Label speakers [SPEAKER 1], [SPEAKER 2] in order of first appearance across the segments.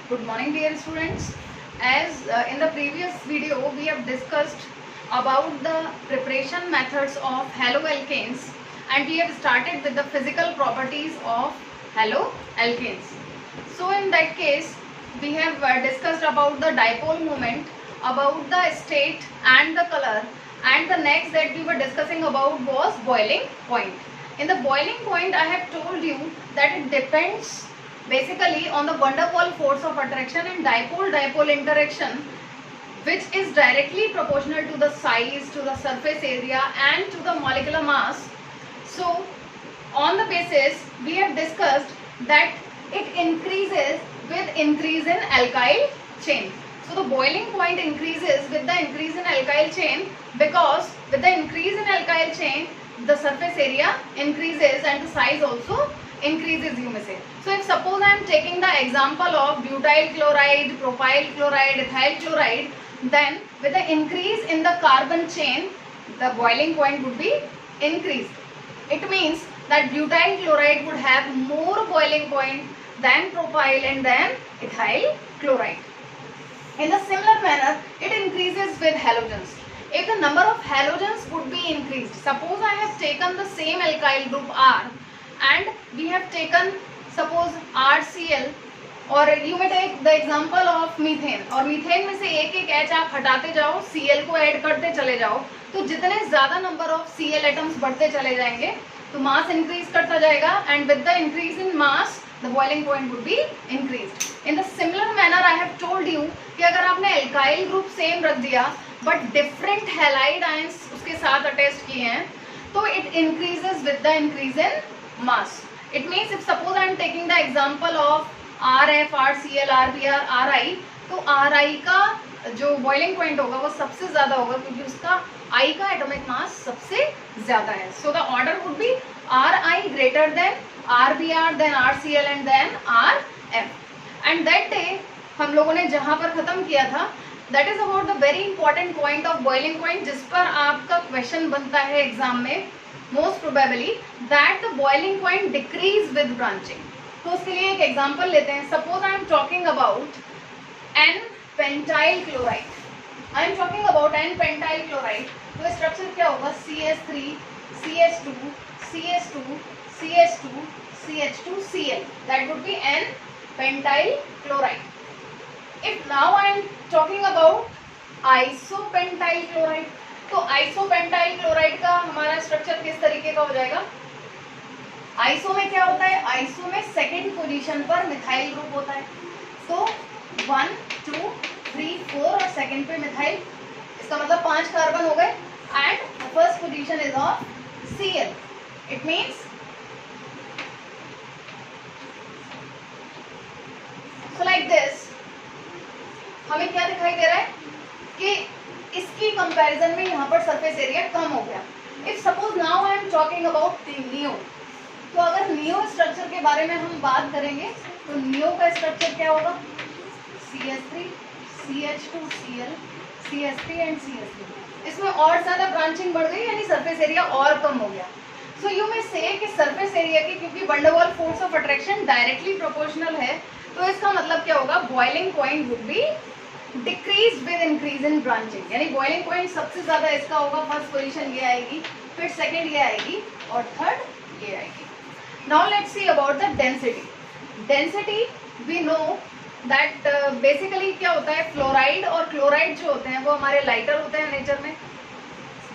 [SPEAKER 1] Good morning, dear students. As in the previous video, we have discussed about the preparation methods of haloalkanes, and we have started with the physical properties of haloalkanes. So in that case, we have discussed about the dipole moment, about the state and the color, and the next that we were discussing about was boiling point. In the boiling point, I have told you that it depends basically on the van der Waals force of attraction and dipole-dipole interaction, which is directly proportional to the size, to the surface area and to the molecular mass. So on the basis, we have discussed that it increases with increase in alkyl chain. So the boiling point increases with the increase in alkyl chain, because with the increase in alkyl chain the surface area increases and the size also increases, you may say. So if suppose I am taking the example of butyl chloride, propyl chloride, ethyl chloride, then with the increase in the carbon chain the boiling point would be increased. It means that butyl chloride would have more boiling point than propyl and then ethyl chloride. In the similar manner, it increases with halogens. If the number of halogens would be increased, suppose I have taken the same alkyl group R and we have taken suppose RCl, और you may take the example of methane, और methane में से एक एक H आप हटाते जाओ, Cl को ऐड करते चले जाओ, तो जितने ज़्यादा नंबर ऑफ Cl एटम्स बढ़ते चले जाएंगे तो मास इंक्रीज करता जाएगा, and with the increase in mass the boiling point would be increased. In the similar manner, I have told you कि अगर आपने alkyl group same रख दिया but different halide ions उसके साथ attached किए हैं तो it increases with the increase in mass. It means if suppose I am taking the example of RF, RCl, RBr, Ri, तो Ri का जो boiling point होगा वो सबसे ज़्यादा होगा क्योंकि उसका I का atomic mass सबसे ज़्यादा है. So the order would be Ri greater than RBr, then RCl and then Rf. And that day हम लोगों ने जहाँ पर ख़त्म किया था, that is about the very important point of boiling point, जिस पर आपका question बनता है एग्जाम में most probably, that the boiling point decrease with branching. तो उसके लिए एक एग्जाम्पल लेते हैं. Suppose I am talking about N-pentyl chloride. I am talking about N-pentyl chloride. तो स्ट्रक्चर क्या होगा? CH3, CH2, CH2, CH2, CH2, Cl. That would be N-pentyl chloride. If now I am talking about isopentyl chloride, तो isopentyl chloride का हमारा structure किस तरीके का हो जाएगा? आइसो में क्या होता है? आइसो में सेकेंड पोजीशन पर मिथाइल ग्रुप होता है. तो 1, 2, 3, 4 और सेकेंड पे मिथाइल, इसका मतलब 5 कार्बन हो गए, and first position is of Cl. It means so like this, हमें क्या दिखाई दे रहा है कि इसकी कंपैरिजन में यहाँ पर सरफेस एरिया कम हो गया. If suppose now I am talking about neo, तो अगर नियो स्ट्रक्चर के बारे में हम बात करेंगे तो नियो का स्ट्रक्चर क्या होगा? CH3, CH2, Cl, CH3 and CH3. इसमें और ज़्यादा ब्रांचिंग बढ़ गई, यानी सरफेस एरिया और कम हो गया. सो यू मे से कि सरफेस एरिया की, क्योंकि van der Waals force of attraction directly proportional है, तो इसका मतलब क्या होगा? Boiling point would be decrease with increase in branching. यानी बॉइलिंग पॉइंट सबसे ज़्यादा इसका होगा, फर्स्ट पोजीशन ये आएगी, फिर सेकेंड ये आएगी और थर्ड ये आएगी. Now let's see about the density. Density we know that basically क्या होता है, फ्लोराइड और क्लोराइड जो होते हैं वो हमारे लाइटर होते हैं नेचर में,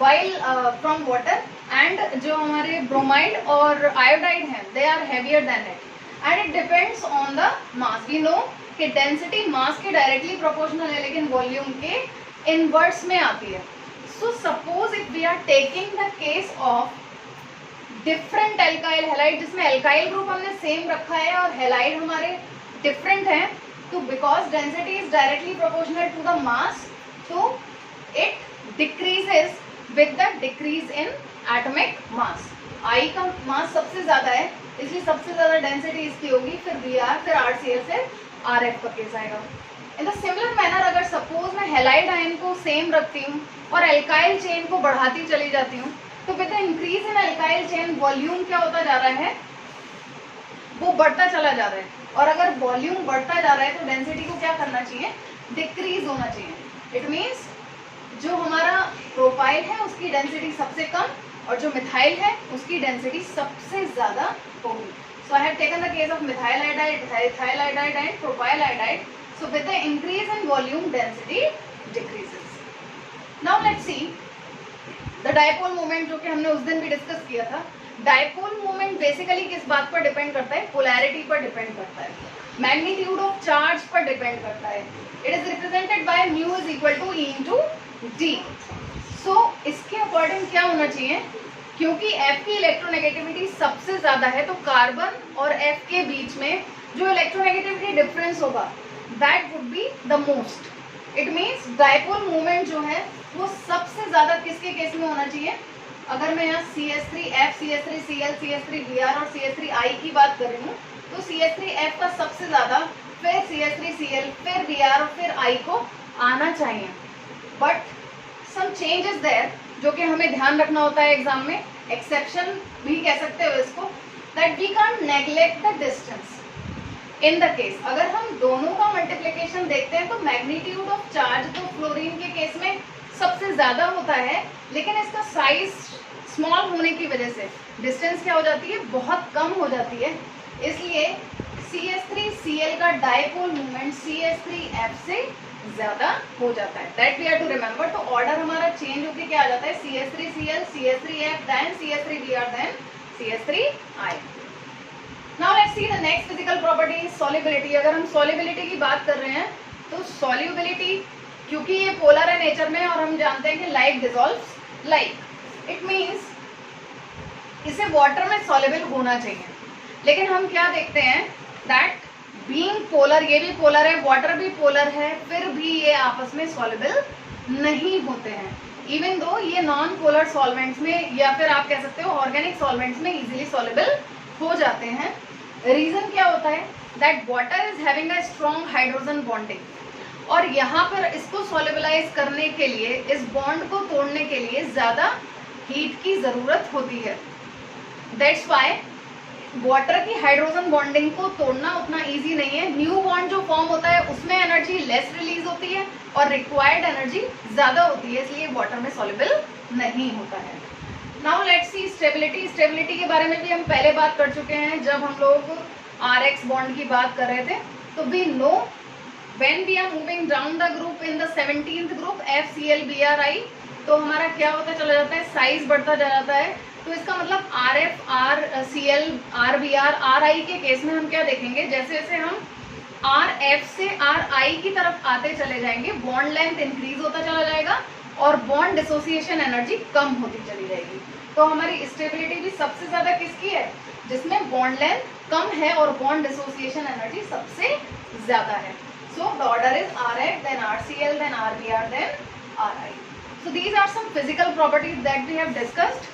[SPEAKER 1] वाइल फ्रॉम वाटर, एंड जो हमारे ब्रोमाइड और आयोडाइड हैं they are heavier than it, and it depends on the mass. We know कि डेंसिटी मास के डायरेक्टली प्रोपोर्शनल है लेकिन वॉल्यूम के इनवर्स में आती है. So suppose if we are taking the case of different alkyl halide, जिसमें alkyl group हमने सेम रखा है और हैलाइड हमारे डिफरेंट हैं, तो because density is directly proportional to the mass, तो it decreases with the decrease in atomic mass. I का मास सबसे ज़्यादा है इसलिए सबसे ज़्यादा डेंसिटी इसकी होगी, फिर Br, फिर RCl से Rf का केस आएगा. इन द सिमिलर मैनर अगर सपोज मैं हैलाइड आयन को सेम रखती हूँ और एल्काइल चेन को बढ़ाती चली जाती हूँ, तो with the increase in alkyl chain volume क्या होता जा रहा है? वो बढ़ता चला जा रहा है, और अगर वॉल्यूम बढ़ता जा रहा है तो डेंसिटी को क्या करना चाहिए, डिक्रीज होना चाहिए। इट मीन्स जो हमारा प्रोपाइल है उसकी डेंसिटी सबसे कम, और जो मिथाइल है उसकी डेंसिटी सबसे ज्यादा होगी। So I have taken the case of methyl iodide, ethyl iodide and propyl iodide. So with the increase in volume density decreases. Now let's see the dipole moment, जो कि हमने उस दिन भी डिस्कस किया था। डायपोल मोमेंट बेसिकली किस बात पर डिपेंड करता है, पोलैरिटी पर डिपेंड करता है, मैग्नीट्यूड ऑफ चार्ज पर डिपेंड करता है। It is represented by mu is equal to e into d. So इसके अकॉर्डिंग क्या होना चाहिए, क्योंकि F की इलेक्ट्रोनेगेटिविटी सबसे ज्यादा है तो कार्बन और F के बीच में जो इलेक्ट्रोनेगेटिविटी डिफरेंस होगा that would be the most. It means dipole moment जो है वो सबसे ज्यादा किसके केस में होना चाहिए, अगर मैं यहाँ CH3F, CH3Cl, CH3Br और CH3I की बात कर रही हूँ तो CH3F का सबसे ज्यादा, फिर CH3Cl, फिर Br और फिर I को आना चाहिए। बट सम चेंजेस देयर जो कि हमें ध्यान रखना होता है एग्जाम में, एक्सेप्शन भी कह सकते हो इसको, that we can't neglect the distance. In the case अगर हम दोनों का मल्टीप्लिकेशन देखते हैं तो मैग्नीट्यूड ऑफ चार्ज तो फ्लोरीन के केस में सबसे ज्यादा होता है, लेकिन इसका साइज स्मॉल होने की वजह से डिस्टेंस क्या हो जाती है, बहुत कम हो जाती है। इसलिए CH3Cl का डायपोल मूवमेंट CH3F से ज्यादा हो जाता है। That we have to remember. तो ऑर्डर हमारा चेंज होकर क्या आ जाता है, CH3Cl, CH3F, then CH3Br, then CH3I। Now let's see the next physical property, solubility. अगर हम सॉल्युबिलिटी की बात कर रहे हैं तो सॉल्युबिलिटी, क्योंकि ये पोलर है नेचर में और हम जानते हैं कि like dissolves like, it means इसे वाटर में सॉल्युबल होना चाहिए। लेकिन हम क्या देखते हैं दैट बीइंग पोलर, ये भी पोलर है, वाटर भी पोलर है, फिर भी ये आपस में सॉल्युबल नहीं होते हैं। इवन दो ये नॉन पोलर सॉल्वेंट्स में या फिर आप कह सकते हो ऑर्गेनिक सॉल्वेंट्स में इजीली सॉल्युबल हो जाते हैं। रीजन क्या होता है, that water is having a strong hydrogen bonding, और यहाँ पर इसको सॉल्युबलाइज करने के लिए, इस बॉन्ड को तोड़ने के लिए ज्यादा हीट की जरूरत होती है। दैट्स व्हाई वाटर की हाइड्रोजन बॉन्डिंग को तोड़ना उतना इजी नहीं है। न्यू बॉन्ड जो फॉर्म होता है उसमें एनर्जी लेस रिलीज होती है और रिक्वायर्ड एनर्जी ज्यादा होती है, इसलिए वाटर में सॉल्युबल नहीं होता है। Now let's C stability. Stability के बारे में भी हम पहले बात कर चुके हैं जब हम लोग RX बॉन्ड की बात कर रहे थे। तो we know when we are moving down the group in the 17th group FCl-BrI, तो हमारा क्या होता चला जाता है, साइज बढ़ता जाता है। तो इसका मतलब RF, RCl, RBr, RI के केस में हम क्या देखेंगे, जैसे जैसे हम RF से RI की तरफ आते चले जाएंगे बॉन्ड लेंथ इंक्रीज होता चला जाएगा और बॉन्ड डिसोसिएशन एनर्जी कम होती चली जाएगी। तो हमारी स्टेबिलिटी भी सबसे ज्यादा किसकी है, जिसमें बॉन्ड लेंथ कम है और बॉन्ड डिसोसिएशन एनर्जी सबसे ज्यादा है। So the order is RF, then RCl, then RBr, then RI. So these are some physical properties that we have discussed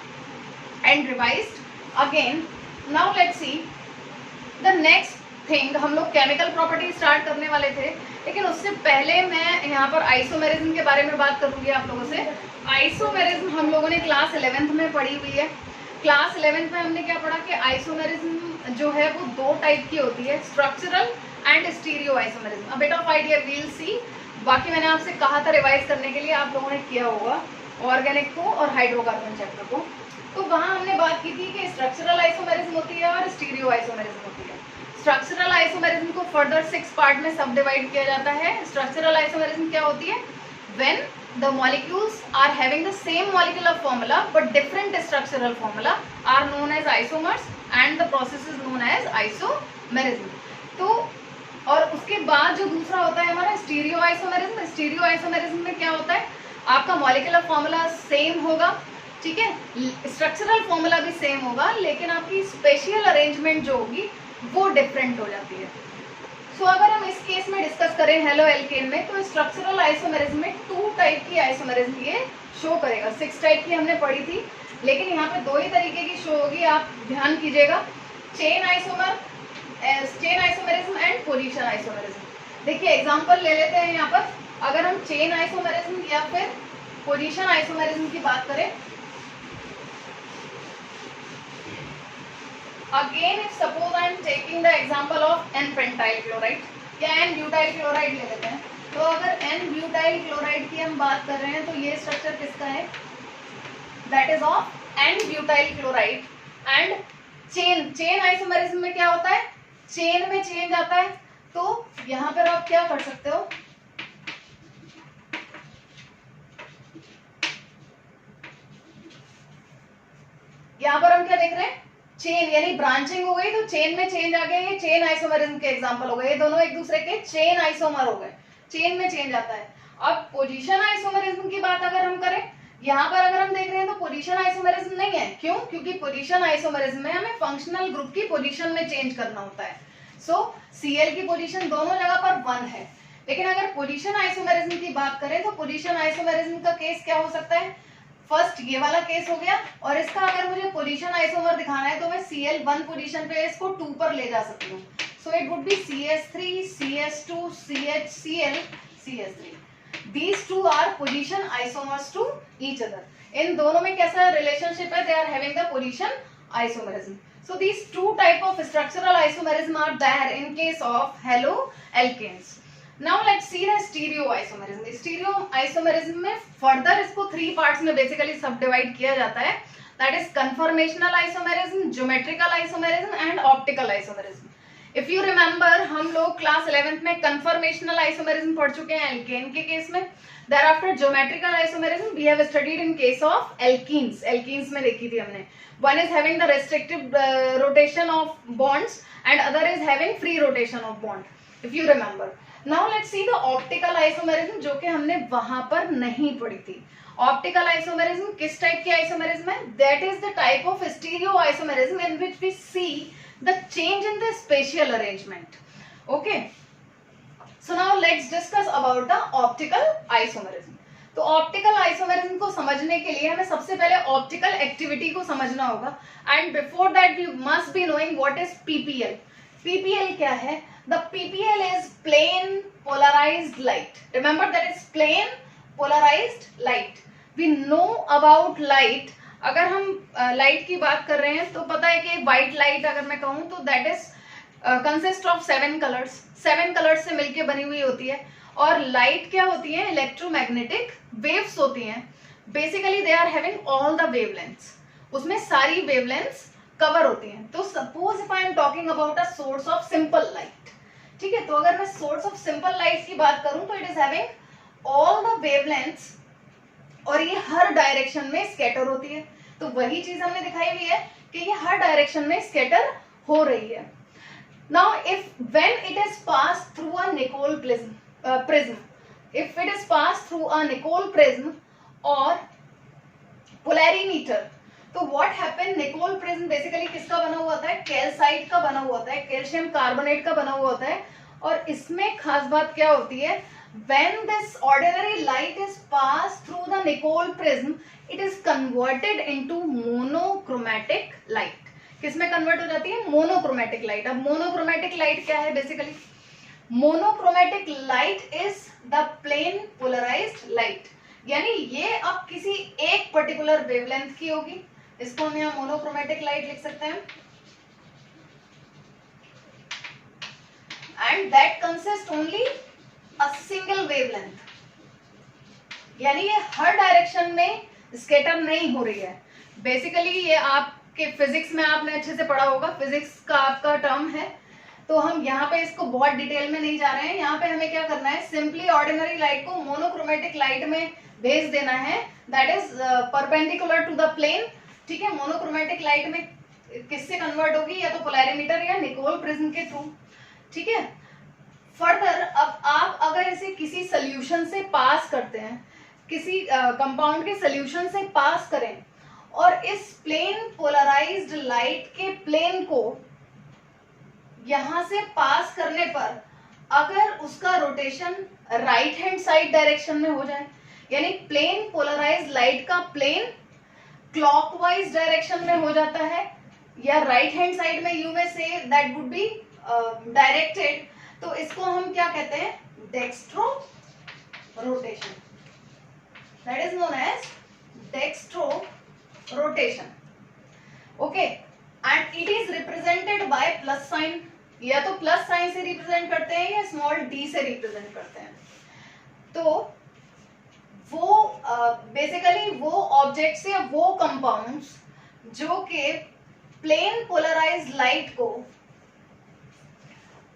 [SPEAKER 1] and revised again. Now let's see the next thing. हम लोग chemical property start करने वाले थे, लेकिन उससे पहले मैं यहाँ पर आइसोमेरिज्म के बारे में बात करूँगी आप लोगों से। आइसोमेरिज्म हम लोगों ने क्लास 11th में पढ़ी हुई है। क्लास 11th में हमने क्या पढ़ा कि आइसोमेरिज्म जो है वो दो टाइप की होती है, structural and stereoisomerism. A bit of idea we'll see. बाकी मैंने आपसे कहा था रिवाइज करने के लिए, आप लोगों ने किया होगा ऑर्गेनिक को और हाइड्रोकार्बन चैप्टर को। तो वहाँ हमने बात की थी कि स्ट्रक्चरल आइसोमेरिज्म होती है और स्टीरियो आइसोमेरिज्म होती है। स्ट्रक्चरल आइसोमेरिज्म को फर्दर 6 पार्ट में सब डिवाइड किया जाता है। स्ट्रक्चरल आइसोमेरिज्म क्या होती है, when the molecules are having the same molecular formula but different structural formula are known as isomers and the process is known as isomerism. तो और उसके बाद जो दूसरा होता है हमारा स्टीरियो आइसोमेरिज्म। स्टीरियो आइसोमेरिज्म में क्या होता है, आपका मॉलिक्यूलर फॉर्मूला सेम होगा, ठीक है, स्ट्रक्चरल फॉर्मूला भी सेम होगा, लेकिन आपकी स्पेशियल अरेंजमेंट जो होगी वो डिफरेंट हो जाती है। सो अगर हम इस केस में डिस्कस करें हेलो एल्केन में, तो स्ट्रक्चरल आइसोमेरिज्म में 2 टाइप की आइसोमेरिज्म ये शो करेगा। 6 टाइप की हमने पढ़ी थी, लेकिन यहाँ पे 2 ही तरीके की शो होगी, आप ध्यान कीजिएगा, chain isomerism and position isomerism. देखिए एग्जांपल ले लेते हैं यहाँ पर। अगर हम चेन आइसोमेरिज्म या फिर पोजीशन आइसोमेरिज्म की बात करें, Again, if suppose I am taking the example of n-pentyl chloride या n-butyl chloride ले लेते हैं, तो अगर n-butyl chloride की हम बात कर रहे हैं तो ये स्ट्रक्चर किसका है? That is of n-butyl chloride. And chain isomerism में क्या होता है? चेन में चेंज आता है. तो यहां पर आप क्या कर सकते हो? यहां पर हम क्या देख रहे हैं? चेन यानी ब्रांचिंग हो गई, तो चेन में चेंज आ गया. ये चेन आइसोमेरिज्म के एग्जांपल हो गए. ये दोनों एक दूसरे के चेन आइसोमर हो गए. चेन में चेंज आता है. अब पोजीशन आइसोमेरिज्म की बात अगर हम करें, यहां पर अगर हम देख रहे हैं तो पोजीशन आइसोमेरिज्म नहीं है. क्यों? क्योंकि पोजीशन आइसोमेरिज्म में हमें फंक्शनल ग्रुप की पोजीशन में चेंज करना होता है. सो Cl की पोजीशन दोनों जगह पर 1 है. लेकिन अगर पोजीशन आइसोमेरिज्म की बात करें तो पोजीशन आइसोमेरिज्म का केस क्या हो सकता है? फर्स्ट ये वाला केस हो गया, और इसका अगर मुझे पोजीशन आइसोमर दिखाना है तो मैं Cl 1 पोजीशन पे इसको 2 पर ले जा सकती हूँ. So it would be CH3, CH2, CHCl, CH3. These two are position isomers to each other. इन दोनों में कैसा रिलेशनशिप है? They are having the position isomerism. So these two type of structural isomerism are there in case of haloalkanes. Now let's see the stereoisomerism. Stereoisomerism में further इसको 3 parts में basically subdivide किया जाता है. That is conformational isomerism, geometrical isomerism and optical isomerism. If you remember, हम लोग class 11th में conformational isomerism पढ़ चुके हैं alkane के केस में. Thereafter geometrical isomerism we have studied in case of alkenes. Alkenes में देखी थी हमने. One is having the restrictive rotation of bonds and other is having free rotation of bond. If you remember. Now let's see the optical isomerism, जो कि हमने वहां पर नहीं पढ़ी थी. Optical isomerism किस टाइप की isomerism है? That is the type of stereoisomerism in which we see the change in the spatial arrangement. Okay. So now let's discuss about the optical isomerism. तो ऑप्टिकल आइसोमेरिज्म को समझने के लिए हमें सबसे पहले ऑप्टिकल एक्टिविटी को समझना होगा. And before that we must be knowing what is PPL. PPL क्या है? The PPL is plane polarized light. Remember that is plane polarized light. We know about light. अगर हम लाइट की बात कर रहे हैं तो पता है कि व्हाइट लाइट अगर मैं कहूँ तो that is consist of 7 colours. 7 colours से मिलके बनी हुई होती है. और लाइट क्या होती है? इलेक्ट्रोमैग्नेटिक वेव्स होती हैं. Basically they are having all the wavelengths. उसमें सारी वेवलेंथ्स कवर होती हैं. तो suppose if I am talking about a source of simple light. ठीक है, तो अगर मैं सोर्स ऑफ सिंपल लाइट की बात करूं तो it is having all the wavelengths और ये हर डायरेक्शन में स्कैटर होती है. तो वही चीज हमने दिखाई हुई है कि ये हर डायरेक्शन में स्कैटर हो रही है. Now if when it is pass through a Nicol prism, if it is pass through a Nicol prism और पोलैरीमीटर, तो what happen? Nicol prism basically किसका बना हुआ होता है? कैल्साइट का बना हुआ होता है, कैल्शियम कार्बोनेट का बना हुआ होता है. और इसमें खास बात क्या होती है? when this ordinary light is passed through the Nicol prism, it is converted into monochromatic light. किसमें कन्वर्ट हो जाती है? Monochromatic light. अब मोनोक्रोमेटिक लाइट क्या है? Basically monochromatic light is the plane polarised light. यानी ये अब किसी एक पर्टिकुलर वेवलेंथ की होगी. इसको हम यहाँ मोनोक्रोमेटिक लाइट लिख सकते हैं. And that consist only a single wavelength. यानी ये हर डायरेक्शन में स्कैटर नहीं हो रही है. बेसिकली ये आपके फिजिक्स में आपने अच्छे से पढ़ा होगा, फिजिक्स का आपका टर्म है. तो हम यहाँ पे इसको बहुत डिटेल में नहीं जा रहे हैं. यहाँ पे हमें क्या करना है? सिंपली ऑर्डिनरी लाइट को मोनोक्रोमेटिक लाइट में भेज देना है. That is perpendicular to the plane. ठीक है, मोनोक्रोमेटिक लाइट में किससे कन्वर्ट होगी? या तो पोलैरीमीटर या निकोल प्रिज्म के थ्रू. ठीक है. फर्दर अब आप अगर इसे किसी सोल्यूशन से पास करते हैं, किसी कंपाउंड के सोल्यूशन से पास करें और इस प्लेन पोलराइज्ड लाइट के प्लेन को यहां से पास करने पर अगर उसका rotation right hand side direction में हो जाए, यानी प्लेन पोलराइज्ड लाइट का प्लेन क्लॉकवाइज डायरेक्शन में हो जाता है या राइट हैंड साइड में, यू में say that would be directed, तो इसको हम क्या कहते हैं? Dextro rotation. That is known as dextro rotation. Okay, and it is represented by plus sign, या तो प्लस साइन से रिप्रेजेंट करते हैं या स्मॉल डी से रिप्रेजेंट करते हैं। तो वो बेसिकली वो ऑब्जेक्ट्स या वो कंपाउंड्स जो कि प्लेन पोलराइज्ड लाइट को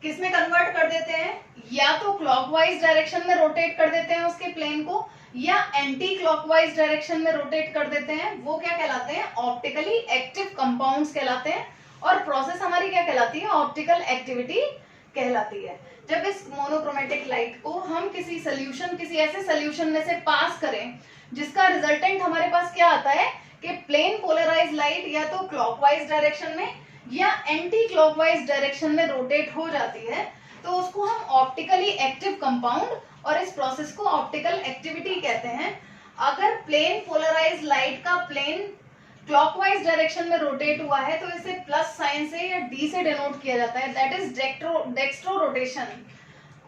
[SPEAKER 1] किस में कन्वर्ट कर देते हैं, या तो क्लॉकवाइज डायरेक्शन में रोटेट कर देते हैं उसके प्लेन को, या एंटी क्लॉकवाइज डायरेक्शन में रोटेट कर देते हैं, वो क्या कहलाते हैं, ऑप्टिकली एक्टिव कंपाउंड्स कहलाते हैं। और प्रोसेस हमारी क्या कहलाती है, ऑप्टिकल एक्टिविटी कहलाती है। जब इस मोनोक्रोमेटिक लाइट को हम किसी सोल्यूशन, किसी ऐसे सोल्यूशन में से पास करें जिसका रिजल्टेंट हमारे पास क्या आता है कि प्लेन पोलराइज लाइट या तो क्लॉकवाइज डायरेक्शन में या एंटी क्लॉकवाइज डायरेक्शन में रोटेट हो जाती है, तो उसको हम ऑप्टिकली एक्टिव कंपाउंड और इस प्रोसेस को ऑप्टिकल एक्टिविटी कहते हैं। अगर प्लेन पोलराइज लाइट का प्लेन क्लॉकवाइज डायरेक्शन में रोटेट हुआ है तो इसे प्लस साइन से या डी से डिनोट किया जाता है, दैट इज डेक्स्ट्रो रोटेशन।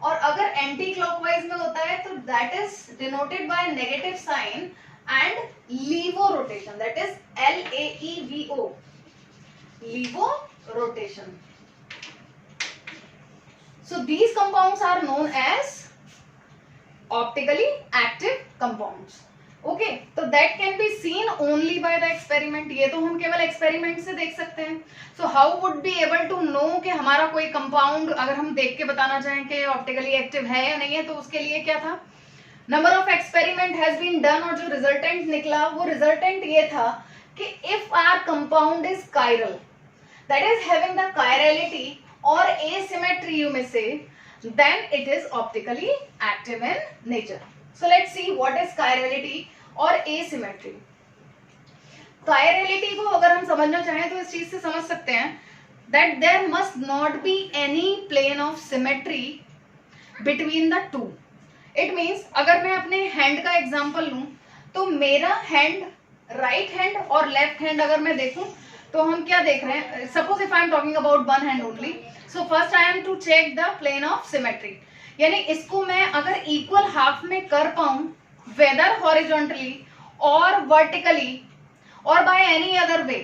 [SPEAKER 1] और अगर एंटी क्लॉकवाइज में होता है तो that is denoted by negative sign and laevo rotation, that is LAEVO, laevo rotation. So these compounds are known as optically active compounds. Okay, तो that can be seen only by the experiment. ये तो हम केवल experiment से देख सकते हैं। So how would be able to know कि हमारा कोई कंपाउंड अगर हम देख के बताना चाहें कि ऑप्टिकली एक्टिव है या नहीं है, तो उसके लिए क्या था, number of experiment has been done, और जो रिजल्टेंट निकला वो रिजल्टेंट ये था कि if our compound is chiral, that is having the chirality or asymmetry you may say, then it is optically active in nature. So let's see what is chirality or asymmetry. Chirality को अगर हम समझना चाहें तो इस चीज से समझ सकते हैं that there must not be any plane of symmetry between the two. It means अगर मैं अपने हैंड का एग्जांपल लूं तो मेरा हैंड, राइट हैंड और लेफ्ट हैंड अगर मैं देखूं तो हम क्या देख रहे हैं, suppose if I am talking about one hand only, so first I am to check the plane of symmetry, यानी इसको मैं अगर इक्वल हाफ में कर पाऊं वेदर हॉरिजॉन्टली और वर्टिकली और बाय एनी अदर वे,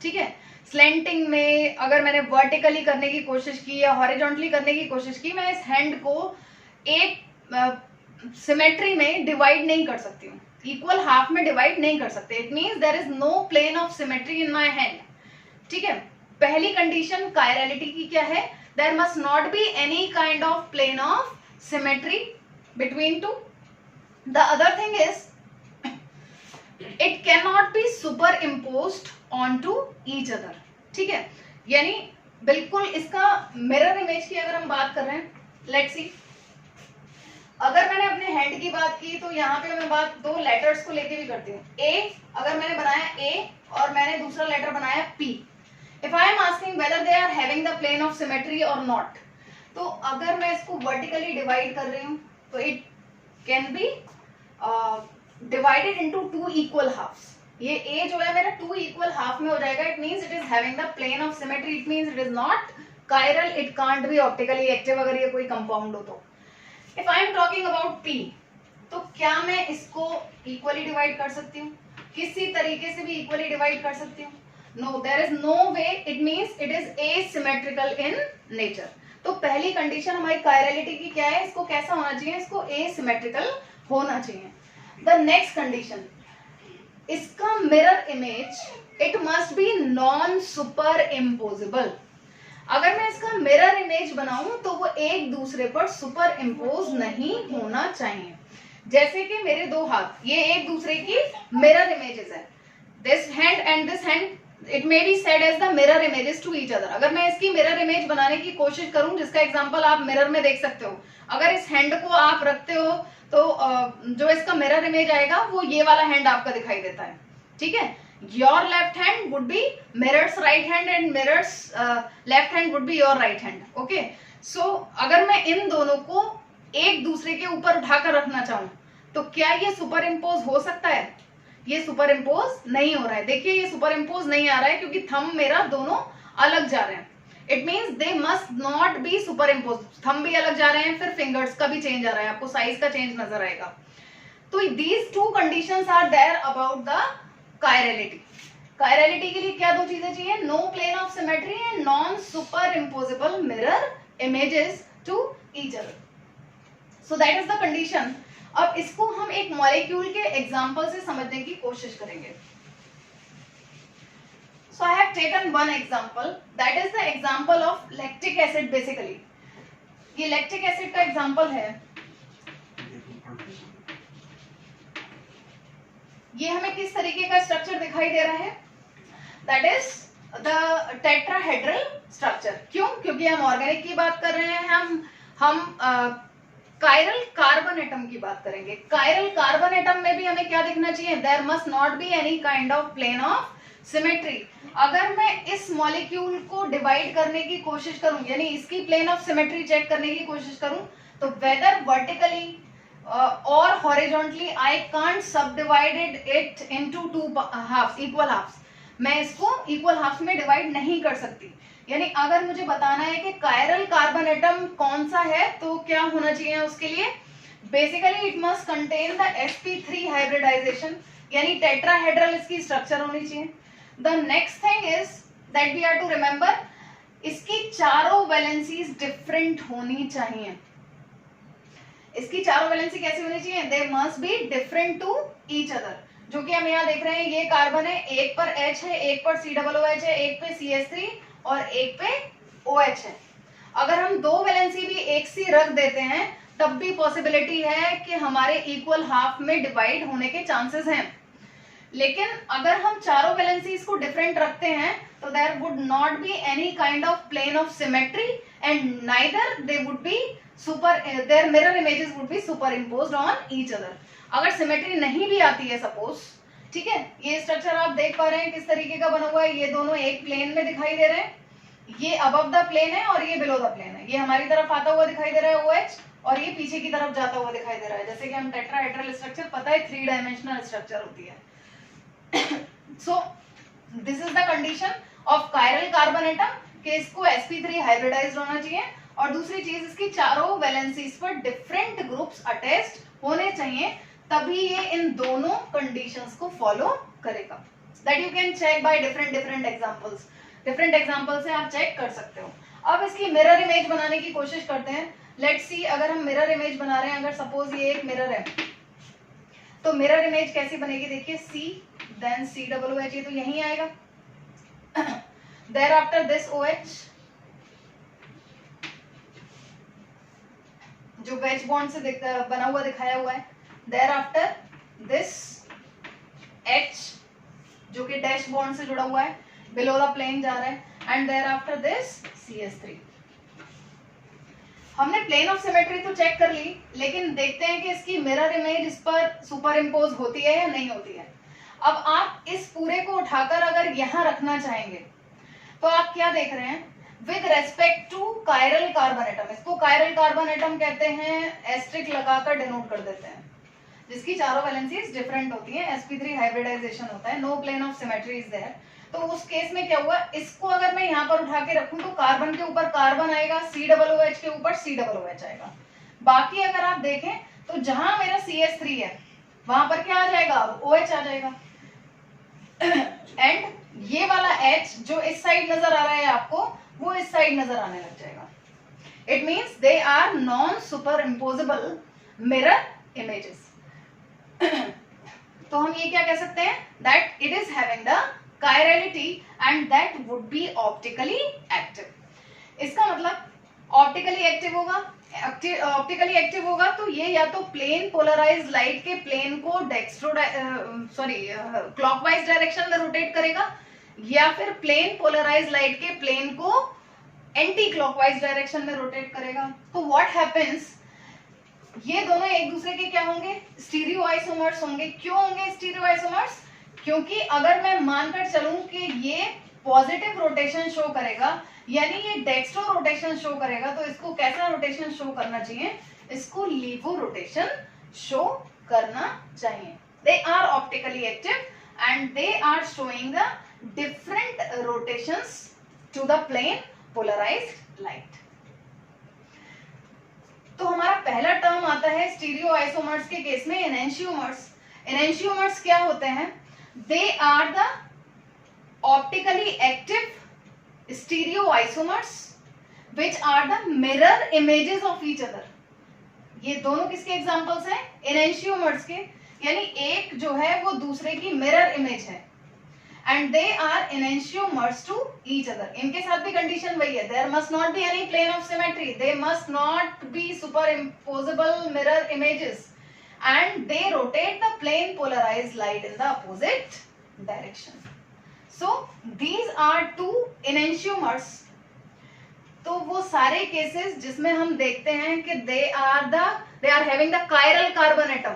[SPEAKER 1] ठीक है, स्लेंटिंग में अगर मैंने वर्टिकली करने की कोशिश की या हॉरिजॉन्टली करने की कोशिश की, मैं इस हैंड को एक सिमेट्री में डिवाइड नहीं कर सकती हूँ, इक्वल हाफ में डिवाइड नहीं कर सकते। It means there is no plane of symmetry in my hand, ठीक है। पहली कंडीशन कायरलिटी की क्या है, there must not be any kind of plane of symmetry between two. The other thing is it can not be superimposed on to each other, ठीक है, यानी बिल्कुल इसका मिरर इमेज की अगर हम बात कर रहे हैं, लेट्स सी, अगर मैंने अपने हैंड की बात की तो यहाँ पे मैं बात दो लेटर्स को लेके भी करती हूँ। ए अगर मैंने बनाया ए और मैंने दूसरा लेटर बनाया P, if I am asking whether they are having the plane of symmetry और नॉट, तो अगर मैं इसको वर्टिकली डिवाइड कर रही हूँ तो it can be divided into two equal halves. ये ए जो है मेरा टू इक्वल हाफ में हो जाएगा, it means it is having the plane of symmetry, it means it is not chiral, it can't be optically active अगर ये कोई कंपाउंड हो तो। If I am talking about P, तो क्या मैं इसको इक्वली डिवाइड कर सकती हूँ, किसी तरीके से भी इक्वली डिवाइड कर सकती हूँ? No, there is no way, it means it is asymmetrical in nature. तो पहली कंडीशन हमारी कायरलिटी की क्या है, इसको कैसा होना चाहिए, इसको एसिमेट्रिकल होना चाहिए। द नेक्स्ट कंडीशन, इसका mirror image it must B non super imposable. अगर मैं इसका मिरर इमेज बनाऊं तो वो एक दूसरे पर सुपर इम्पोज नहीं होना चाहिए। जैसे कि मेरे दो हाथ, ये एक दूसरे की मिरर इमेजेस है, this hand and this hand, it may be said as the mirror images to each other. अगर मैं इसकी मिरर इमेज बनाने की कोशिश करूं, जिसका एग्जांपल आप मिरर में देख सकते हो, अगर इस हैंड को आप रखते हो तो जो इसका मिरर इमेज आएगा वो ये वाला हैंड आपका दिखाई देता है, ठीक है। Your left hand would be mirror's right hand and mirror's left hand would be your right hand. Okay. So अगर मैं इन दोनों को एक दूसरे के ऊपर उठाकर रखना चाहूं तो क्या ये सुपर इम्पोज हो सकता है? ये सुपर इम्पोज नहीं हो रहा है। देखिए ये सुपर इम्पोज नहीं आ रहा है क्योंकि थंब मेरा दोनों अलग जा रहे हैं। It means they must not be super impose. Thumb भी अलग जा रहे हैं, फिर फिंगर्स का भी चेंज आ रहा है, आपको साइज का चेंज नजर आएगा। तो these two conditions are there about the chirality. Chirality के लिए क्या दो चीजें चाहिए? No plane of symmetry and non superimposable mirror images to each other. So that is the condition. अब इसको हम एक मॉलिक्यूल के एग्जांपल से समझने की कोशिश करेंगे. So I have taken one example, that is the example of lactic acid basically. ये lactic acid का example है. ये हमें किस तरीके का स्ट्रक्चर दिखाई दे रहा है? That is the tetrahedral structure. क्यों? क्योंकि हम ऑर्गेनिक की बात कर रहे हैं. हम कायरल कार्बन एटम की बात करेंगे. कायरल कार्बन एटम में भी हमें क्या दिखना चाहिए? There must not be any kind of plane of symmetry. अगर मैं इस मॉलिक्यूल को डिवाइड करने की कोशिश करूं, यानी इसकी प्लेन ऑफ सिमेट्री चेक करने की कोशिश करूं, तो वेदर वर्टिकली और horizontally I can't subdivided it into two halves, equal halves. मैं इसको इक्वल हाफ्स में डिवाइड नहीं कर सकती. यानी अगर मुझे बताना है कि कायरल कार्बन एटम कौन सा है, तो क्या होना चाहिए उसके लिए? Basically it must contain the sp3 hybridisation, यानी टेट्राहेड्रल इसकी स्ट्रक्चर होनी चाहिए. The next thing is that we are to remember, इसकी चारों वैलेंसीज डिफरेंट होनी चाहिए. इसकी चारों वैलेंसी कैसी होनी चाहिए? They must be different to each other. जो कि हम यहाँ देख रहे हैं, ये कार्बन है, एक पर H है, एक पर COOH है, एक पे CH3 और एक पे OH है. अगर हम दो वैलेंसी भी एक सी रख देते हैं, तब भी पॉसिबिलिटी है कि हमारे इक्वल हाफ में डिवाइड होने के चांसेस हैं. लेकिन अगर हम चारों वैलेंसीज को डिफरेंट रखते हैं, तो there would not be any kind of plane of symmetry and neither they would be there mirror images would be superimposed on each other. अगर सिमेट्री नहीं भी आती है सपोज, ठीक है, ये स्ट्रक्चर आप देख पा रहे हैं किस तरीके का बना हुआ है. ये दोनों एक प्लेन में दिखाई दे रहे हैं. ये अबव द प्लेन है और ये बिलो द प्लेन है. ये हमारी तरफ आता हुआ दिखाई दे रहा है OH, और ये पीछे की तरफ जाता हुआ दिखाई दे रहा है. जैसे कि हम टेट्राहेड्रल स्ट्रक्चर पता है 3 डायमेंशनल स्ट्रक्चर होती है. So this is the condition of chiral carbon atom कि इसको sp3 हाइब्रिडाइज्ड होना चाहिए. और दूसरी चीज, इसकी चारों वैलेंसीज पर डिफरेंट ग्रुप्स अटैच्ड होने चाहिए, तभी ये इन दोनों कंडीशंस को फॉलो करेगा. That you can check by different examples. Different example से आप चेक कर सकते हो. अब इसकी मिरर इमेज बनाने की कोशिश करते हैं. लेट्स सी, अगर हम मिरर इमेज बना रहे हैं, अगर सपोज ये एक मिरर है, तो मिरर इमेज कैसी बनेगी? देखिए, C देन COOH, ये तो यहीं आएगा. देयर आफ्टर दिस OH जो वेज बॉन्ड से बना हुआ दिखाया हुआ है. देयर आफ्टर दिस H जो कि डैश बॉन्ड से जुड़ा हुआ है, बिलो द प्लेन जा रहा है. And thereafter this CH3. हमने प्लेन ऑफ सिमेट्री तो चेक कर ली, लेकिन देखते हैं कि इसकी मिरर इमेज इस पर सुपर इम्पोज होती है या नहीं होती है. अब आप इस पूरे को उठाकर अगर यहां रखना चाहेंगे, तो आप क्या देख रहे हैं? With respect to chiral carbon atom, इसको कायरल कार्बन एटम कहते हैं, एस्ट्रिक लगाकर डिनोट कर देते हैं, जिसकी चारों वैलेंसीज डिफरेंट होती हैं, sp3 हाइब्रिडाइजेशन होता है, no plane of symmetry is there. तो उस केस में क्या हुआ? इसको अगर मैं यहाँ पर उठा के रखूं, तो कार्बन के ऊपर कार्बन आएगा, COOH के ऊपर COOH आएगा. बाकी अगर आप देखें, तो जहां मेरा CH3 है, वहां पर क्या आ जाएगा? OH आ जाएगा. एंड ये वाला H जो इस साइड नजर आ रहा है आपको, वो इस साइड नजर आने लग जाएगा. It means they are non superimposable mirror images. तो हम ये क्या कह सकते हैं? That it is having the chirality and that would be optically active. इसका मतलब ऑप्टिकली एक्टिव होगा. ऑप्टिकली एक्टिव होगा तो ये या तो प्लेन पोलराइज्ड लाइट के प्लेन को क्लॉकवाइज डायरेक्शन में रोटेट करेगा, या फिर प्लेन पोलराइज्ड लाइट के प्लेन को एंटी क्लॉकवाइज डायरेक्शन में रोटेट करेगा. तो व्हाट हैपेंस, ये दोनों एक दूसरे के क्या होंगे? स्टीरियो आइसोमर्स होंगे. क्यों होंगे स्टीरियो आइसोमर्स? क्योंकि अगर मैं मानकर चलूं कि ये पॉजिटिव रोटेशन शो करेगा, यानी ये डेक्स्ट्रो रोटेशन शो करेगा, तो इसको कैसा रोटेशन शो करना चाहिए? इसको लीवो रोटेशन शो करना चाहिए. They are optically active and they are showing the different rotations to the plane polarised light. तो हमारा पहला टर्म आता है स्टीरियो आइसोमर्स के केस में एनेंशियोमर्स. एनेंशियोमर्स क्या होते हैं? They are the optically active stereoisomers which are the mirror images of each other. ये दोनों किसके एग्जांपल्स हैं? एनेंशियोमर्स के, यानी एक जो है वो दूसरे की मिरर इमेज है and they are enantiomers to each other. इनके साथ भी कंडीशन वही है, there must not be any plane of symmetry, they must not be superimposable mirror images and they rotate the plane polarised light in the opposite direction. So these are two enantiomers. तो वो सारे cases जिसमें हम देखते हैं कि they are having the chiral carbon atom,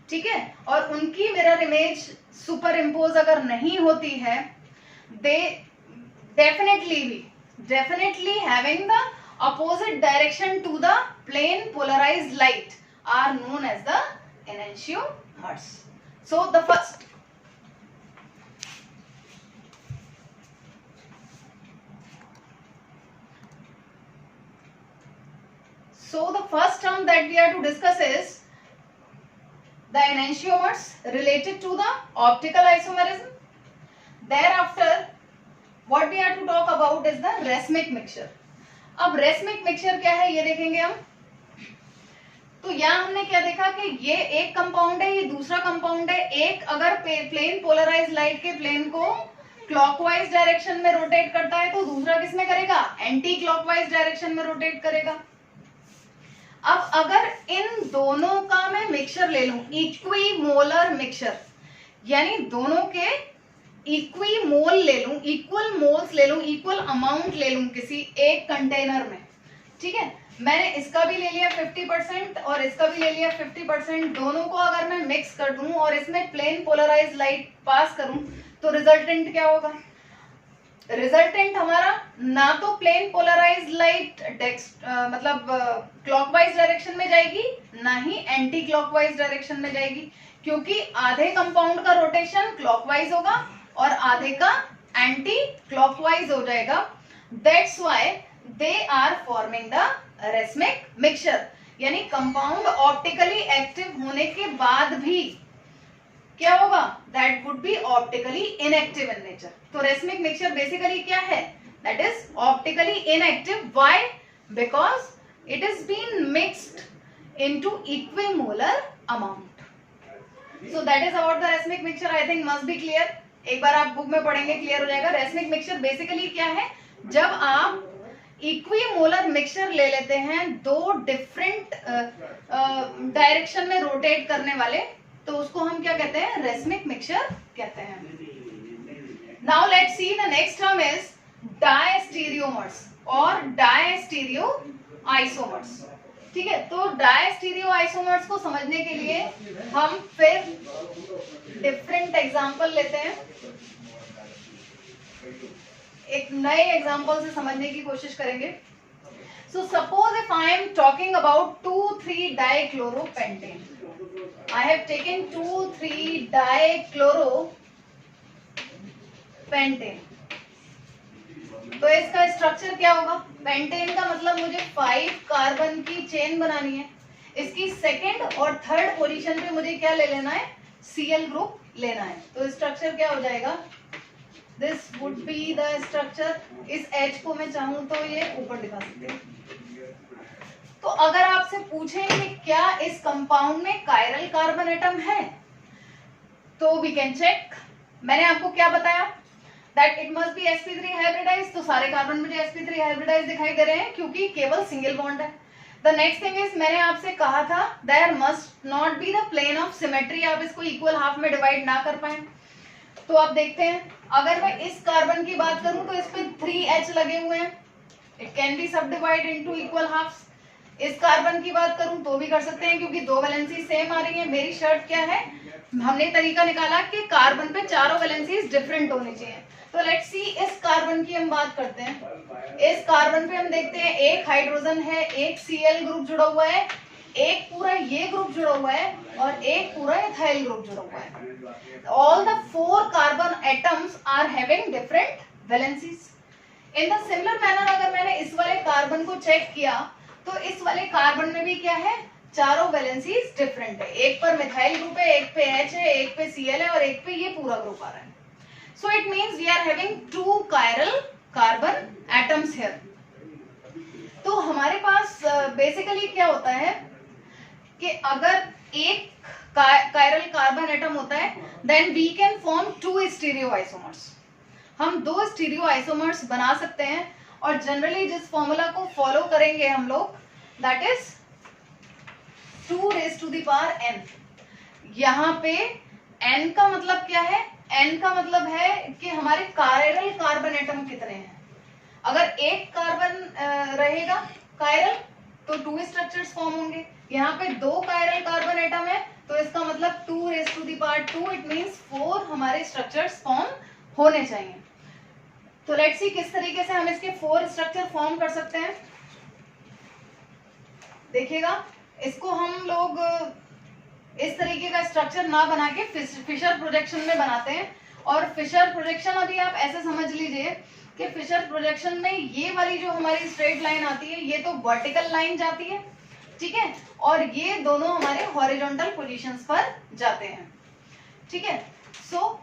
[SPEAKER 1] ठीक है, और उनकी मिरर इमेज सुपर इम्पोज अगर नहीं होती है, they definitely having the opposite direction to the plane polarised light are known as the enantiomers. So the first term that we are to discuss is the enantiomers related to the optical isomerism. Thereafter, what we are to talk about is the racemic mixture. अब racemic mixture क्या है ये देखेंगे हम. तो यहाँ हमने क्या देखा कि ये एक कंपाउंड है, ये दूसरा कंपाउंड है. एक अगर प्लेन पोलराइज्ड लाइट के प्लेन को क्लॉकवाइज डायरेक्शन में रोटेट करता है तो दूसरा किसमें करेगा? एंटी क्लॉकवाइज डायरेक्शन में रोटेट करेगा. अब अगर इन दोनों का मैं मिक्सचर ले लूं, इक्विमोलर मिक्सचर, यानी दोनों के इक्विमोल ले लूं, इक्वल मोल्स ले लूं, इक्वल अमाउंट ले लूं किसी एक कंटेनर में, ठीक है. मैंने इसका भी ले लिया 50% और इसका भी ले लिया 50%. दोनों को अगर मैं मिक्स कर दूं और इसमें प्लेन पोलराइज्ड लाइट पास करूं तो रिजल्टेंट क्या होगा? रिजल्टेंट हमारा ना तो प्लेन पोलराइज्ड लाइट मतलब क्लॉकवाइज डायरेक्शन में जाएगी, ना ही एंटी क्लॉकवाइज डायरेक्शन में जाएगी, क्योंकि आधे कंपाउंड का रोटेशन क्लॉकवाइज होगा और आधे का एंटी क्लॉकवाइज हो जाएगा. That's why they are forming the racemic mixture. यानी कंपाउंड ऑप्टिकली एक्टिव होने के बाद भी क्या होगा? That would be optically inactive in nature. तो रेसमिक मिक्सचर बेसिकली क्या है? That is optically inactive. Why? Because it is been mixed into equimolar amount. So that is about the racemic mixture. I think must be clear. एक बार आप book में पढ़ेंगे clear हो जाएगा. रेसमिक मिक्सचर बेसिकली क्या है? जब आप इक्विमोलर मिक्सचर ले लेते हैं दो डिफरेंट डायरेक्शन में रोटेट करने वाले, तो उसको हम क्या कहते हैं? रेसमिक मिक्सचर कहते हैं. Now let's see the next term is diastereomers और डायस्टीरियोआइसोमर्स. ठीक है, तो डायस्टीरियोआइसोमर्स को समझने के लिए हम फिर डिफरेंट एग्जांपल लेते हैं. एक नए एग्जांपल से समझने की कोशिश करेंगे. So suppose if I am talking about 2,3-dichloropentane. I have taken 2,3-dichloropentane. तो इसका स्ट्रक्चर क्या होगा? पेंटेन का मतलब मुझे 5 कार्बन की चेन बनानी है. इसकी सेकेंड और थर्ड पोजीशन पे मुझे क्या ले लेना है? Cl ग्रुप लेना है. तो स्ट्रक्चर क्या हो जाएगा? This would be the structure. इस H को मैं चाहूं तो ये ऊपर दिखा सकते हैं. तो अगर आपसे पूछें कि क्या इस कंपाउंड में कायरल कार्बन एटम है, तो वी कैन चेक. मैंने आपको क्या बताया? That it must be sp3 hybridise. तो सारे कार्बन मुझे sp3 हाइब्रिडाइज दिखाई दे रहे हैं क्योंकि केवल सिंगल बॉन्ड है. द नेक्स्ट थिंग इज, मैंने आपसे कहा था there must not be the plane of symmetry. आप इसको इक्वल हाफ में डिवाइड ना कर पाए. तो आप देखते हैं, अगर मैं इस कार्बन की बात करूं तो इस पे 3H लगे हुए हैं. इट कैन बी सब डिवाइड इनटू इक्वल हाफ्स. इस कार्बन की बात करूं तो भी कर सकते हैं क्योंकि दो वैलेंसी सेम आ रही है. मेरी शर्त क्या है? हमने तरीका निकाला कि कार्बन पे चारों वैलेंसीज डिफरेंट होनी चाहिए. तो लेट्स सी, इस कार्बन की हम बात करते हैं. इस कार्बन पे हम देखते हैं एक हाइड्रोजन है, एक Cl ग्रुप जुड़ा हुआ है, एक पूरा ये ग्रुप जुड़ा हुआ है और एक पूरा इथाइल ग्रुप जुड़ा हुआ है. All the 4 carbon atoms are having different valencies. In the similar manner, अगर मैंने इस वाले कार्बन को चेक किया तो इस वाले कार्बन में भी क्या है? चारों वैलेंसीज डिफरेंट है. एक पर मिथाइल ग्रुप है, एक पे H है, एक पे Cl है और एक पे ये पूरा ग्रुप आ रहा है. So it means we are having 2 chiral carbon atoms here. तो हमारे पास बेसिकली क्या होता है कि अगर एक chiral कार्बन एटम होता है then we can form 2 stereoisomers. हम 2 स्टीरियोआइसोमर्स बना सकते हैं और जनरली जिस फॉर्मूला को फॉलो करेंगे हम लोग that is 2 raised to the power n. यहाँ पे n का मतलब क्या है? n का मतलब है कि हमारे कायरल कार्बन एटम कितने हैं. अगर एक कार्बन रहेगा कायरल तो 2 स्ट्रक्चर्स फॉर्म होंगे. यहाँ पे 2 कायरल कार्बन एटम है तो इसका मतलब 2 raised to the power 2, it means 4 हमारे स्ट्रक्चर्स फॉर्म होने चाहिए. तो लेट्स सी किस तरीके से हम इसके 4 स्ट्रक्चर फॉर्म कर सकते हैं. देखिएगा, इसको हम लोग इस तरीके का स्ट्रक्चर ना बना के फिशर प्रोजेक्शन में बनाते हैं. और फिशर प्रोजेक्शन अभी आप ऐसे समझ लीजिए कि फिशर प्रोजेक्शन में ये वाली जो हमारी स्ट्रेट लाइन आती है ये तो वर्टिकल लाइन जाती है, ठीक है, और ये दोनों हमारे हॉरिजॉन्टल पोजीशंस पर जाते हैं, ठीक है. सो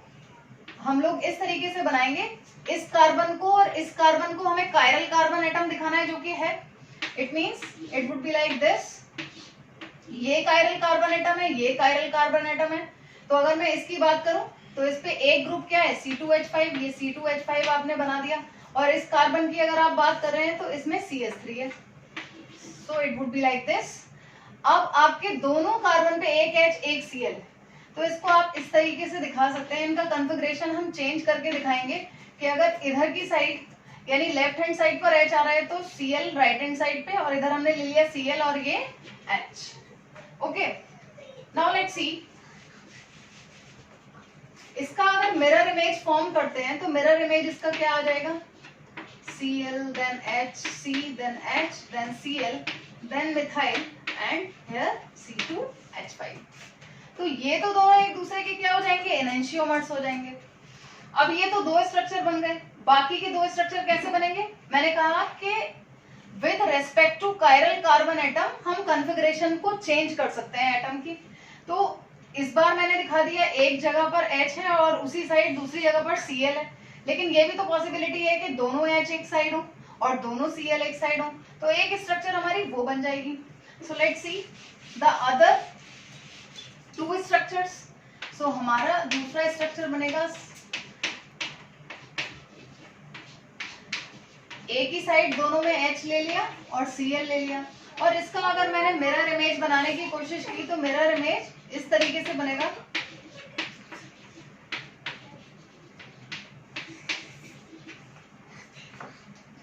[SPEAKER 1] हम लोग इस तरीके से बनाएंगे. इस कार्बन को और इस कार्बन को हमें कायरल कार्बन एटम दिखाना है जो कि है. It means it would be like this. ये कायरल कार्बन एटम है, ये कायरल कार्बन एटम है. तो अगर मैं इसकी बात करूं तो इस पे एक ग्रुप क्या है C2H5, ये C2H5 आपने बना दिया. और इस कार्बन की अगर आप बात कर रहे हैं तो इसमें CH3 है. So it would be like this. अब आपके दोनों कार्बन पे एक H एक Cl, तो इसको आप इस तरीके से दिखा सकते हैं. इनका कॉन्फ़िगरेशन हम चेंज करके दिखाएंगे कि अगर इधर की साइड यानी लेफ्ट हैंड साइड पर H आ रहा है तो Cl राइट हैंड साइड पे, और इधर हमने ले लिया Cl और ये H. ओके, नाउ लेट्स सी. इसका अगर मिरर इमेज फॉर्म करते हैं तो मिरर इमेज इसका क्या आ जाएगा? Cl then H, C then H then Cl then methyl and here C2H5. तो ये तो दोनों एक दूसरे के क्या हो जाएंगे? एनेंशियोमर्स हो जाएंगे. अब ये तो 2 स्ट्रक्चर बन गए. बाकी के 2 स्ट्रक्चर कैसे बनेंगे? मैंने कहा कि with respect to chiral carbon atom हम कॉन्फ़िगरेशन को चेंज कर सकते हैं एटम की. तो इस बार मैंने दिखा दिया एक जगह पर H है और उसी साइड दूसरी जगह पर Cl है. लेकिन ये भी तो पॉसिबिलिटी है कि दोनों H एक साइड हो और दोनों Cl एक साइड हो, तो एक स्ट्रक्चर हमारी वो बन जाएगी. So let's see the other 2 structures. So हमारा दूसरा स्ट्रक्चर बनेगा एक ही साइड दोनों में H ले लिया और Cl ले लिया. और इसका अगर मैंने मिरर इमेज बनाने की कोशिश की तो मिरर इमेज इस तरीके से बनेगा.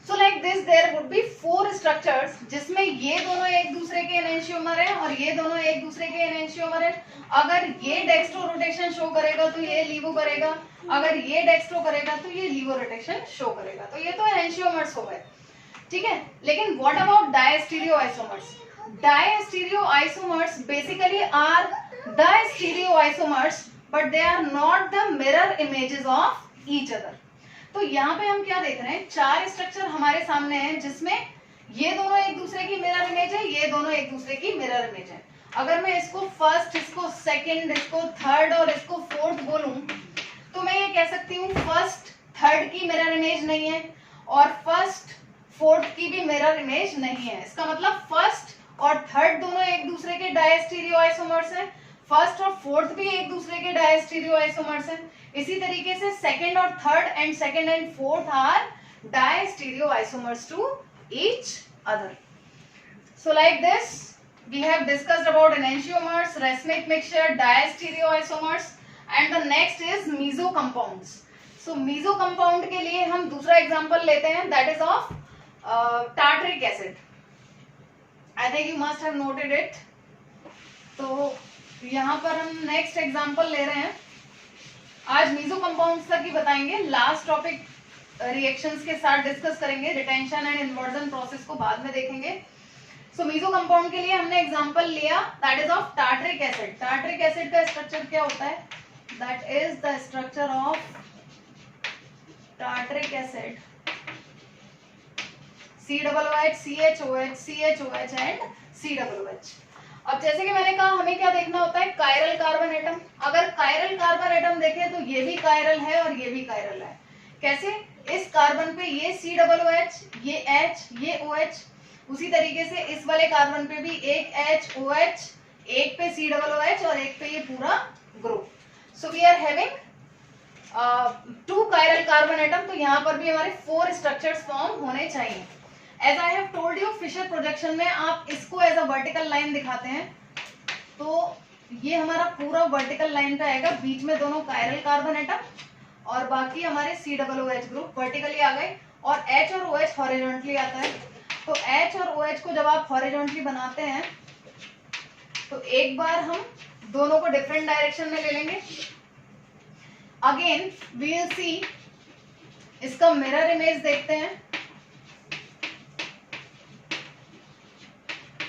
[SPEAKER 1] So like this there would be 4 structures जिसमें ये दोनों एक दूसरे के एनेंशियोमर हैं और ये दोनों एक दूसरे के एनेंशियोमर हैं. अगर ये डेक्स्ट्रो रोटेशन शो करेगा तो ये लीवो करेगा, अगर ये डेक्स्ट्रो करेगा तो ये लीवो रोटेशन शो करेगा. तो ये तो एनेंशियोमर्स हो गए, ठीक है. लेकिन what about diastereoisomers? Diastereoisomers basically are diastereoisomers but they are not the mirror images of each other. तो यहाँ पे हम क्या देख रहे हैं? 4 स्ट्रक्चर हमारे सामने हैं जिसमें ये दोनों एक दूसरे की मिरर इमेज है, ये दोनों एक दूसरे की मिरर इमेज है. अगर मैं इसको फर्स्ट, इसको सेकंड, इसको थर्ड और इसको फोर्थ बोलूं तो मैं ये कह सकती हूँ फर्स्ट थर्ड की मिरर इमेज नहीं है और फर्स्ट फोर्थ की भी मिरर इमेज नहीं है. इसका मतलब फर्स्ट और थर्ड दोनों एक दूसरे के डायस्टीरियोआइसोमर्स हैं, फर्स्ट और फोर्थ भी एक दूसरे के डायस्टीरियोआइसोमर्स हैं. इसी तरीके से सेकंड और third and second and fourth are diastereoisomers to each other. So like this we have discussed about enantiomers, racemic mixture, diastereoisomers and the next is meso compounds. So meso compound के लिए हम दूसरा example लेते हैं, that is of tartaric acid. I think you must have noted it. तो यहाँ पर हम नेक्स्ट एग्जांपल ले रहे हैं. आज मीजो कंपाउंड्स तक ही बताएंगे, लास्ट टॉपिक रिएक्शंस के साथ डिस्कस करेंगे, रिटेंशन एंड इन्वर्जन प्रोसेस को बाद में देखेंगे. सो मीजो कंपाउंड के लिए हमने एग्जांपल लिया, that is of tartaric acid. Tartaric acid का स्ट्रक्चर क्या होता है? That is the structure of tartaric acid COOH, CHOH, CHOH and COOH. अब जैसे कि मैंने कहा हमें क्या देखना होता है, कायरल कार्बन एटम। अगर कायरल कार्बन एटम देखें तो ये भी कायरल है और ये भी कायरल है। कैसे? इस कार्बन पे ये COOH, ये H, ये OH, उसी तरीके से इस वाले कार्बन पे भी एक H OH, एक पे COOH और एक पे ये पूरा ग्रुप। So we are having 2 chiral carbon atom. तो यहाँ पर भी हमारे 4 स्ट्रक्चर्स फॉर्म होने चाहिए। As I have told you, Fischer projection में आप इसको एज अ वर्टिकल लाइन दिखाते हैं, तो ये हमारा पूरा वर्टिकल लाइन पे आएगा, बीच में दोनों कायरल कार्बन एटम और बाकी हमारे COOH ग्रुप वर्टिकली आ गए, और H और OH हॉरिजॉन्टली आता है। तो H और OH को जब आप हॉरिजॉन्टली बनाते हैं तो एक बार हम दोनों को डिफरेंट डायरेक्शन में ले लेंगे। अगेन वी विल सी, इसका मिरर इमेज देखते हैं।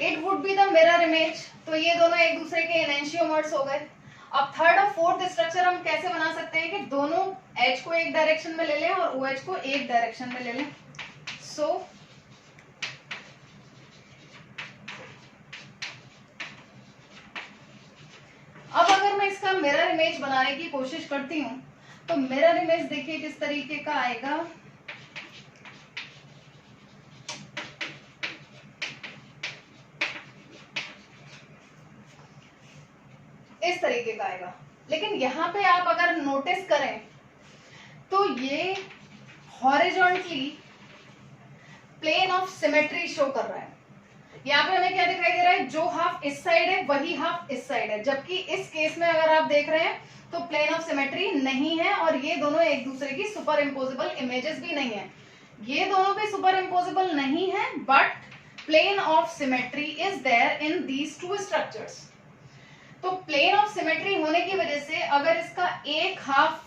[SPEAKER 1] It would be the mirror image. तो ये दोनों एक दूसरे के एनेंशियोमर्स हो गए। अब थर्ड और फोर्थ स्ट्रक्चर हम कैसे बना सकते हैं कि दोनों H को एक डायरेक्शन में ले लें और OH को एक डायरेक्शन में ले लें। सो अब अगर मैं इसका मिरर इमेज बनाने की कोशिश करती हूं तो मिरर इमेज देखिए किस तरीके का आएगा। इस तरीके का आएगा। लेकिन यहाँ पे आप अगर नोटिस करें तो ये horizontally plane of symmetry show कर रहा है। यहाँ पे हमें क्या दिखाई दे रहा है, जो हाफ इस साइड है वही हाफ इस साइड है, जबकि इस केस में अगर आप देख रहे हैं तो प्लेन ऑफ सिमेट्री नहीं है और ये दोनों एक दूसरे की सुपर इम्पोजिबल इमेजेस भी नहीं है। ये दोनों भी सुपर इम्पोजिबल नहीं है, but plane of symmetry is there in these 2 structures. तो प्लेन ऑफ सिमेट्री होने की वजह से अगर इसका एक हाफ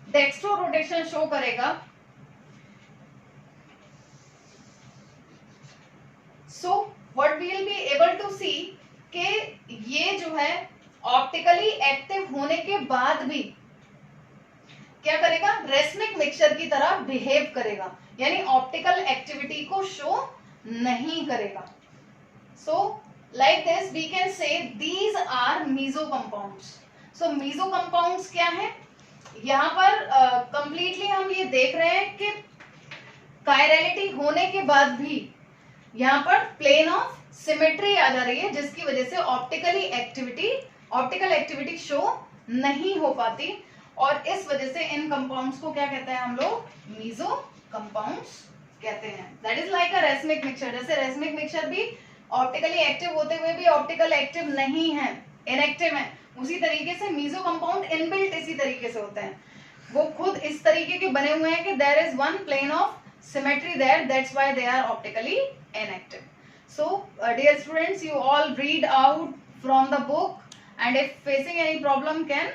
[SPEAKER 1] डेक्स्ट्रो रोटेशन शो करेगा, so what we will be able to see कि ये जो है ऑप्टिकली एक्टिव होने के बाद भी क्या करेगा, रेसमिक मिक्सचर की तरह बिहेव करेगा, यानी ऑप्टिकल एक्टिविटी को शो नहीं करेगा। सो like this we can say these are meso compounds. So meso compounds क्या है, यहाँ पर completely हम ये देख रहे हैं कि कायरलिटी होने के बाद भी यहाँ पर प्लेन ऑफ सिमेट्री आ जा रही है, जिसकी वजह से ऑप्टिकल एक्टिविटी शो नहीं हो पाती, और इस वजह से इन कंपाउंड्स को क्या कहते हैं हम लोग, मीजो कंपाउंड्स कहते हैं। That is like a racemic mixture. जैसे रेसमिक मिक्सचर भी ऑप्टिकली एक्टिव होते हुए भी ऑप्टिकल एक्टिव नहीं है, इनएक्टिव है, उसी तरीके से मीजो कंपाउंड इनबिल्ट इसी तरीके से होते हैं। वो खुद इस तरीके के बने हुए हैं कि there is one plane of symmetry there, that's why they are optically inactive. So dear students, you all read out from the book, and if facing any problem can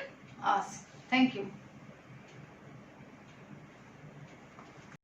[SPEAKER 1] ask. Thank you.